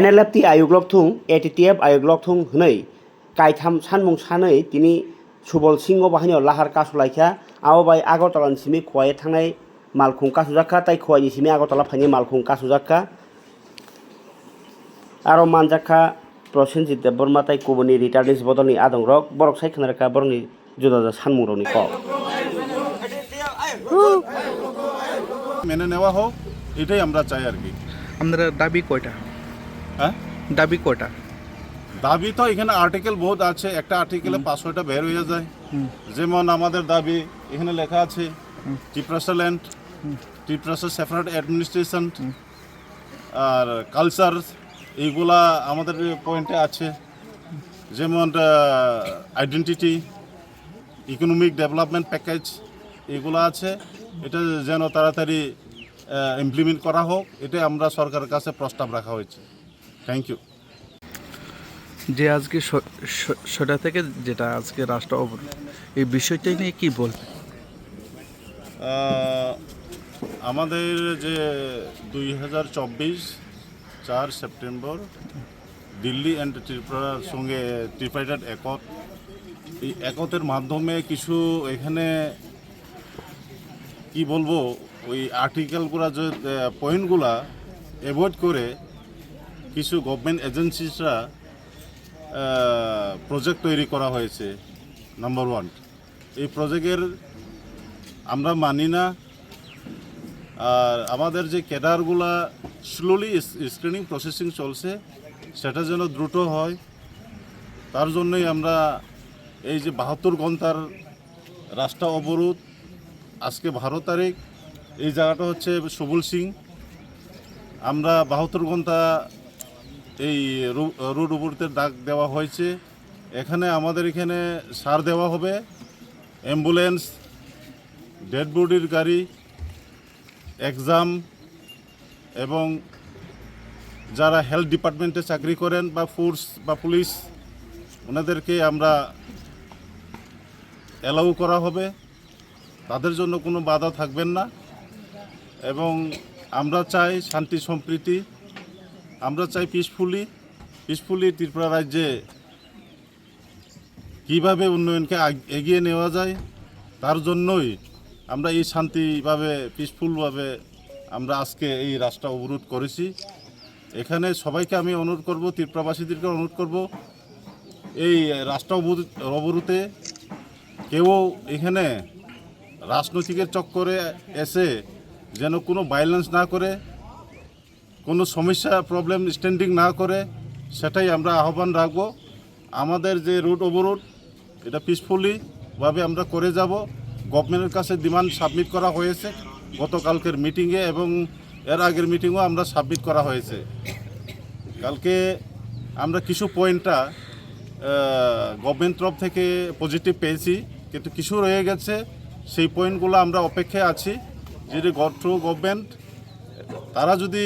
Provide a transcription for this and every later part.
NLFT आयुग्लक थुं ATTF आयुग्लक थुं हनै कायथाम सानमुं सानै तिनि सुबल सिंह बाहिनी लाहार कासुलाइखा आवाबाय आगरतलानि सिमी खवाय थांनाय मालखुं कासुजाखा ताई खवायनि सिमी आगरतला फाइनि मालखुं कासुजाखा आरो मानजाखा प्रसेनजित देबबर्मा ताई कुबुनि रिटार्निस बदलनि आदंरक बरक सायखनारका बरनि जुदा सानमुं रनि क মেনে নেওয়া হোক এটাই আমরা চাই আর কি। আপনারা দাবি কয়টা? হ্যাঁ, দাবি কয়টা? দাবি তো এখানে আর্টিকেল বহুত আছে, একটা আর্টিকেলে 500টা বের হয়ে যায়। যেমন আমাদের দাবি এখানে লেখা আছে Tiprasa land, Tiprasa separate administration আর কালচার, এইগুলা আমাদের পয়েন্টে আছে। যেমন আইডেন্টিটি, ইকোনমিক ডেভেলপমেন্ট প্যাকেজ, এগুলো আছে। এটা যেন তাড়াতাড়ি ইমপ্লিমেন্ট করা হোক, এটাই আমরা সরকারের কাছে প্রস্তাব রাখা হয়েছে। Thank you. যে আজকে সেটা থেকে যেটা আজকে রাষ্ট্র অবরোধ, এই বিষয়টা নিয়ে কি বলবেন? আমাদের যে 2024 4 সেপ্টেম্বর দিল্লি অ্যান্ড ত্রিপুরার সঙ্গে ট্রিপাইটেড একত, এই একতের মাধ্যমে কিছু এখানে কি বলবো, ওই আর্টিকেলগুলো যে পয়েন্টগুলা অ্যাভয়েড করে কিছু গভর্নমেন্ট এজেন্সিসরা প্রজেক্ট তৈরি করা হয়েছে। নাম্বার 1, এই প্রজেক্টের আমরা মানি না। আর আমাদের যে ক্যাডারগুলা স্লোলি স্ক্রিনিং প্রসেসিং চলছে, সেটা যেন দ্রুত হয়, তার জন্যই আমরা এই যে 72 ঘন্টার রাস্তা অবরোধ, আজকে 12 তারিখ, এই জায়গাটা হচ্ছে সবুল সিং। আমরা 72 ঘন্টা এই রোড অবরোধের ডাক দেওয়া হয়েছে। এখানে আমাদের এখানে সার দেওয়া হবে, অ্যাম্বুলেন্স, ডেড বডির গাড়ি, এক্সাম, এবং যারা হেলথ ডিপার্টমেন্টে চাকরি করেন বা ফোর্স বা পুলিশ, ওনাদেরকে আমরা অ্যালাউ করা হবে, তাদের জন্য কোনো বাধা থাকবেন না। এবং আমরা চাই শান্তি সম্প্রীতি, আমরা চাই পিসফুলি ত্রিপুরা রাজ্যে কীভাবে উন্নয়নকে এগিয়ে নেওয়া যায়, তার জন্যই আমরা এই শান্তিভাবে পিসফুলভাবে আমরা আজকে এই রাস্তা অবরোধ করেছি। এখানে সবাইকে আমি অনুরোধ করব, ত্রিপুরাবাসীদেরকে অনুরোধ করব, এই রাস্তা অবরোধে কেউ এখানে রাজনৈতিকের চক্করে এসে যেন কোনো ভায়োলেন্স না করে, কোনো সমস্যা প্রবলেম স্ট্যান্ডিং না করে, সেটাই আমরা আহ্বান রাখব। আমাদের যে রুট অবরোধ, এটা পিসফুলিভাবে আমরা করে যাব। গভর্নমেন্টের কাছে ডিমান্ড সাবমিট করা হয়েছে গতকালকের মিটিংয়ে, এবং এর আগের মিটিংও আমরা সাবমিট করা হয়েছে। কালকে আমরা কিছু পয়েন্টটা গভর্নমেন্ট তরফ থেকে পজিটিভ পেয়েছি, কিন্তু কিছু রয়ে গেছে। সেই পয়েন্টগুলো আমরা অপেক্ষায় আছি, যদি গভর্নমেন্ট তারা যদি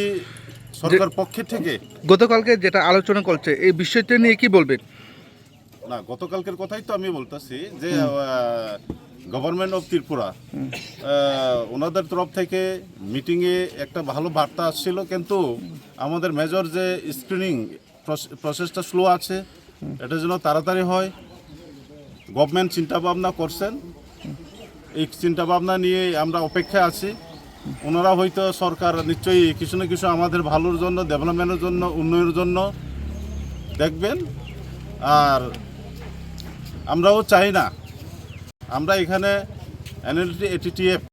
সরকার পক্ষে থেকে গতকালকে যেটা আলোচনা করছে, এই বিষয়টা নিয়ে কি বলবেন? না, গতকালকের কথাই তো আমি বলতেছি যে গভর্নমেন্ট অফ ত্রিপুরা ওনাদের তরফ থেকে মিটিংয়ে একটা ভালো বার্তা আসছিল, কিন্তু আমাদের মেজর যে স্ক্রিনিং প্রসেসটা স্লো আছে, এটা যেন তাড়াতাড়ি হয়। গভর্নমেন্ট চিন্তাভাবনা করছেন, এই চিন্তাভাবনা নিয়ে আমরা অপেক্ষায় আছি। ওনারা হয়তো সরকার নিশ্চয়ই কিছু না কিছু আমাদের ভালোর জন্য, ডেভেলপমেন্টের জন্য, উন্নয়নের জন্য দেখবেন। আর আমরাও চাই না আমরা এখানে NLFT ATTF